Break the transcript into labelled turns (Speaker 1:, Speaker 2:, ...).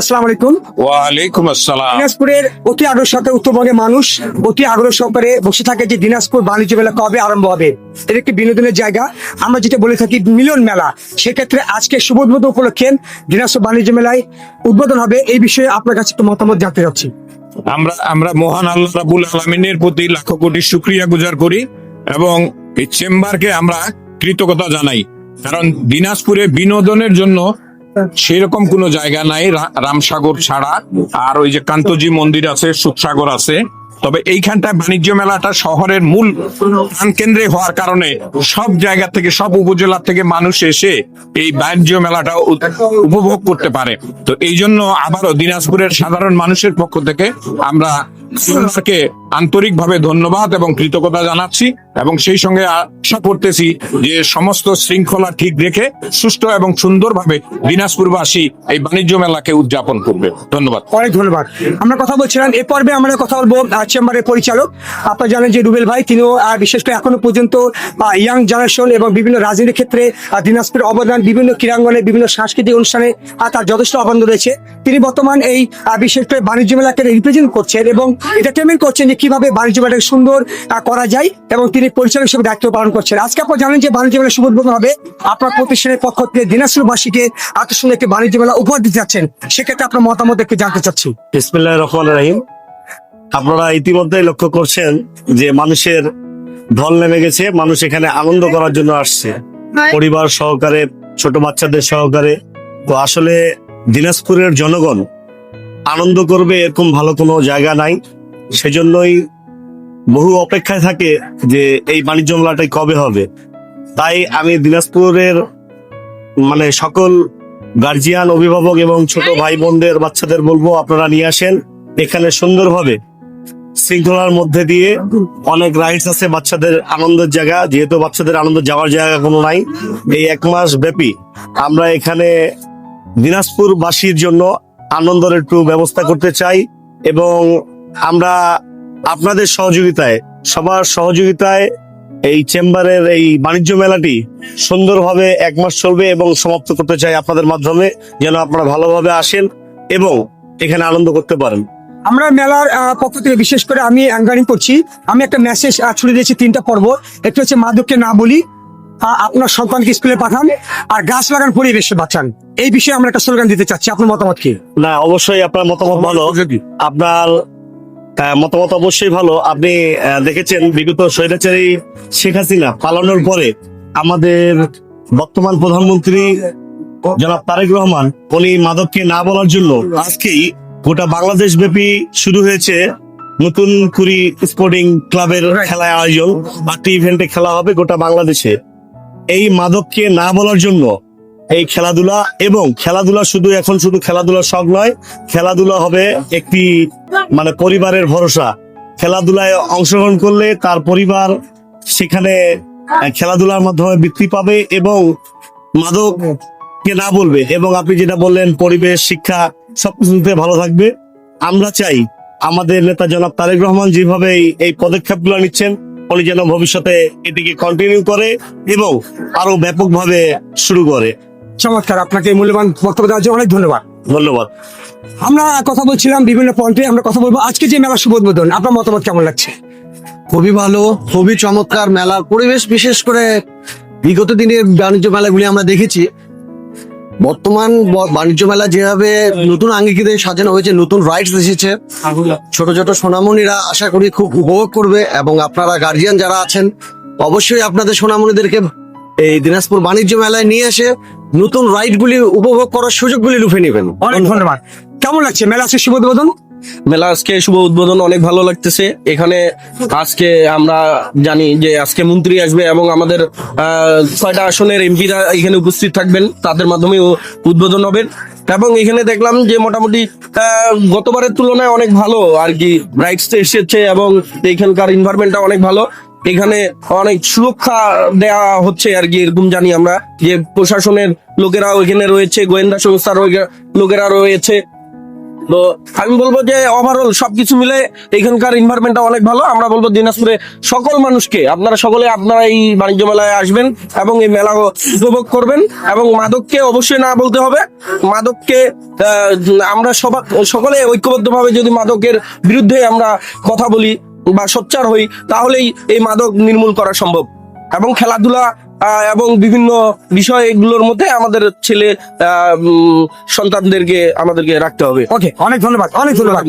Speaker 1: আসসালামু আলাইকুম।
Speaker 2: ওয়ালাইকুম আসসালাম।
Speaker 1: দিনাজপুরের অতি আগ্রহ সহকারে উত্তরবঙ্গের মানুষ অতি আগ্রহ সহকারে বসে থাকে যে দিনাজপুর বাণিজ্য মেলা কবে আরম্ভ হবে। এটা একটি বিনোদনের জায়গা, আমরা যেটা বলে থাকি মিলন মেলা। সেক্ষেত্রে আজকে শুভ উদ্বোধন উপলক্ষে দিনাজপুর বাণিজ্য মেলায় উদ্বোধন হবে, এই বিষয়ে আপনার কাছে একটু মতামত জানতে চাচ্ছি।
Speaker 2: আমরা মহান আল্লাহ রাব্বুল আলামিনের প্রতি লাখ কোটি শুকরিয়া গুজার করি এবং এই চেম্বারকে আমরা কৃতজ্ঞতা জানাই, কারণ দিনাজপুরে বিনোদনের জন্য সেরকম কোনো জায়গা নাই রামসাগর ছাড়া। আর ওই যে কান্তজি মন্দির আছে, সুখসাগর আছে, তবে এইখানটায় বাণিজ্য মেলাটা শহরের মূল প্রাণকেন্দ্রে হওয়ার কারণে সব জায়গা থেকে, সব উপজেলা থেকে মানুষ এসে এই বাণিজ্য মেলাটা উপভোগ করতে পারে। তো এই জন্য আবারও দিনাজপুরের সাধারণ মানুষের পক্ষ থেকে আমরা সরকারকে আন্তরিকভাবে ধন্যবাদ এবং কৃতজ্ঞতা জানাচ্ছি এবং সেই সঙ্গে আশা করতেছি যে সমস্ত শৃঙ্খলা ঠিক রেখে সুষ্ঠু এবং সুন্দরভাবে দিনাজপুরবাসী এই বাণিজ্য মেলাকে উদযাপন করবে। ধন্যবাদ।
Speaker 1: অনেক ধন্যবাদ। আমরা কথা বলছিলাম, এ পর্বে আমরা কথা বলবো চেম্বারের পরিচালক। আপনারা জানেন যে রুবেল ভাই, তিনিও বিশেষ করে এখনো পর্যন্ত ইয়াং জেনারেশন এবং বিভিন্ন রাজনীতির ক্ষেত্রে দিনাজপুরের অবদান, বিভিন্ন ক্রীড়াঙ্গনে, বিভিন্ন সাংস্কৃতিক অনুষ্ঠানে তার যথেষ্ট অবদান রয়েছে। তিনি বর্তমান এই বিশেষ করে বাণিজ্য মেলাকে রিপ্রেজেন্ট করছেন এবং এন্টারটেনমেন্ট করছেন যে কিভাবে বাণিজ্য মেলাকে সুন্দর করা যায়, এবং তিনি পরিচালক হিসেবে দায়িত্ব পালন করছেন। আজকে আপনারা জানেন যে বাণিজ্য মেলা শুভ উদ্বোধন হবে। আপনার প্রতিষ্ঠানের পক্ষ থেকে দিনাজপুরবাসীকে এত সুন্দর একটি বাণিজ্য মেলা উপহার দিতে যাচ্ছেন, সেক্ষেত্রে আপনার মতামত একটু জানতে চাচ্ছি।
Speaker 3: বিসমিল্লাহির রহমানির রহিম। আপনারা ইতিমধ্যেই লক্ষ্য করছেন যে মানুষের ঢল নেমে গেছে, মানুষ এখানে আনন্দ করার জন্য আসছে, পরিবার সহকারে, ছোট বাচ্চাদের সহকারে। তো আসলে দিনাজপুরের জনগণ আনন্দ করবে এরকম ভালো কোনো জায়গা নাই, সেজন্যই বহু অপেক্ষায় থাকে যে এই বাণিজ্য মেলাটাই কবে হবে। তাই আমি দিনাজপুরের সকল গার্জিয়ান, অভিভাবক এবং ছোট ভাই বোনদের, বাচ্চাদের বলবো আপনারা নিয়ে আসেন এখানে সুন্দরভাবে শৃঙ্খলার মধ্যে দিয়ে। অনেক রাইডস আছে, বাচ্চাদের আনন্দের জায়গা, যেহেতু বাচ্চাদের আনন্দ যাওয়ার জায়গা কোনো নাই। এই 1 মাস ব্যাপী আমরা এখানে দিনাজপুরবাসীর জন্য আনন্দের একটু ব্যবস্থা করতে চাই এবং আমরা আপনাদের সহযোগিতায়, সবার সহযোগিতায় এই চেম্বারের এই বাণিজ্য মেলাটি সুন্দরভাবে 1 মাস চলবে এবং সমাপ্ত করতে চাই আপনাদের মাধ্যমে, যেন আপনারা ভালোভাবে আসেন এবং এখানে আনন্দ করতে পারেন।
Speaker 1: আমরা মেলার পক্ষ থেকে বিশেষ করে আমি অ্যাঙ্কারিং করছি, আমি একটা মেসেজ ছুড়ে দিয়েছি 3টা পর্ব। একটু হচ্ছে মাদককে না বলি, আপনার সন্তানকে স্কুলে পাঠান, আর গাছ লাগান, পরিবেশে বাঁচান। এই বিষয়ে আমরা একটা স্লোগান দিতে চাচ্ছি, আপনার মতামত কি?
Speaker 3: না, অবশ্যই আপনার মতামত ভালো, আপনার মতামত অবশ্যই ভালো। আপনি দেখেছেন বিগত স্বৈরাচারী শেখ হাসিনা পালানোর পরে আমাদের বর্তমান প্রধানমন্ত্রী জনাব তারেক রহমান, উনি মাদককে না বলার জন্য আজকেই গোটা বাংলাদেশ ব্যাপী শুরু হয়েছে নতুন কুড়ি স্পোর্টিং ক্লাবের খেলায় আয়োজন, 8টি ইভেন্টে খেলা হবে গোটা বাংলাদেশে। এই মাদককে না বলার জন্য এই খেলাধুলা, এবং খেলাধুলা এখন শুধু খেলাধুলার শখ নয়, খেলাধুলা হবে একটি পরিবারের ভরসা। খেলাধুলায় অংশগ্রহণ করলে তার পরিবার সেখানে খেলাধুলার মাধ্যমে বৃত্তি পাবে এবং মাদককে না বলবে, এবং আপনি যেটা বললেন পরিবেশ, শিক্ষা সবকিছুতে ভালো থাকবে। আমরা চাই আমাদের নেতা জনাব তারেক রহমান যেভাবে এই পদক্ষেপগুলো নিচ্ছেন, উনি যেন ভবিষ্যতে এটিকে কন্টিনিউ করে এবং আরো ব্যাপকভাবে শুরু করে।
Speaker 1: চমৎকার, আপনাকে মূল্যবান বক্তব্য দেওয়ার জন্য অনেক ধন্যবাদ।
Speaker 3: ধন্যবাদ।
Speaker 1: আমরা কথা বলছিলাম বিভিন্ন পয়েন্টে, আমরা কথা বলবো আজকে যে মেলা শুভ উদ্বোধন, আপনার মতামত কেমন লাগছে?
Speaker 4: খুবই ভালো, খুবই চমৎকার মেলার পরিবেশ। বিশেষ করে বিগত দিনের বাণিজ্য মেলাগুলি আমরা দেখেছি, বর্তমান বাণিজ্য মেলা যেভাবে নতুন আঙ্গিকে সাজানো হয়েছে, নতুন রাইডস এসেছে, ছোট ছোট সোনামণিরা আশা করি খুব উপভোগ করবে, এবং আপনারা গার্জিয়ান যারা আছেন অবশ্যই আপনাদের সোনামণিদেরকে এই দিনাজপুর বাণিজ্য মেলায় নিয়ে এসে নতুন রাইড গুলি উপভোগ করার সুযোগগুলি লুফে নেবেন।
Speaker 1: অনেক ধন্যবাদ। কেমন লাগছে মেলা আজকে শুভ উদ্বোধন?
Speaker 5: মেলা আজকে শুভ উদ্বোধন অনেক ভালো লাগতেছে। এখানে আজকে আমরা জানি যে আজকে মন্ত্রী আসবে এবং আমাদের 6টা আসনের এমপিরা এখানে উপস্থিত থাকবেন, তাদের মাধ্যমে উদ্বোধন হবে। এবং এখানে দেখলাম যে মোটামুটি গতবারের তুলনায় অনেক ভালো আর কি রাইডস এসেছে, এবং এখানকার এনভায়রনমেন্টটা অনেক ভালো। এখানে অনেক সুরক্ষা দেওয়া হচ্ছে আর কি, এরকম জানি আমরা, যে প্রশাসনের লোকেরাও এখানে রয়েছে, গোয়েন্দা সংস্থার লোকেরা রয়েছে, তো আমি বলবো যে ওভারঅল সবকিছু মিলে এখানকার এনভায়রনমেন্টটা অনেক ভালো। আমরা বলবো দিনাজপুরে সকল মানুষকে আপনারা এই বাণিজ্য মেলায় আসবেন এবং এই মেলা উপভোগ করবেন, এবং মাদককে অবশ্যই না বলতে হবে। মাদককে আমরা সকলে ঐক্যবদ্ধভাবে যদি মাদকের বিরুদ্ধে আমরা কথা বলি বা সোচ্চার হই, তাহলেই এই মাদক নির্মূল করা সম্ভব। এবং খেলাধুলা এবং বিভিন্ন বিষয় এগুলোর মধ্যে আমাদের ছেলে সন্তানদেরকে আমাদেরকে রাখতে হবে।
Speaker 1: ওকে, অনেক ধন্যবাদ, অনেক ধন্যবাদ।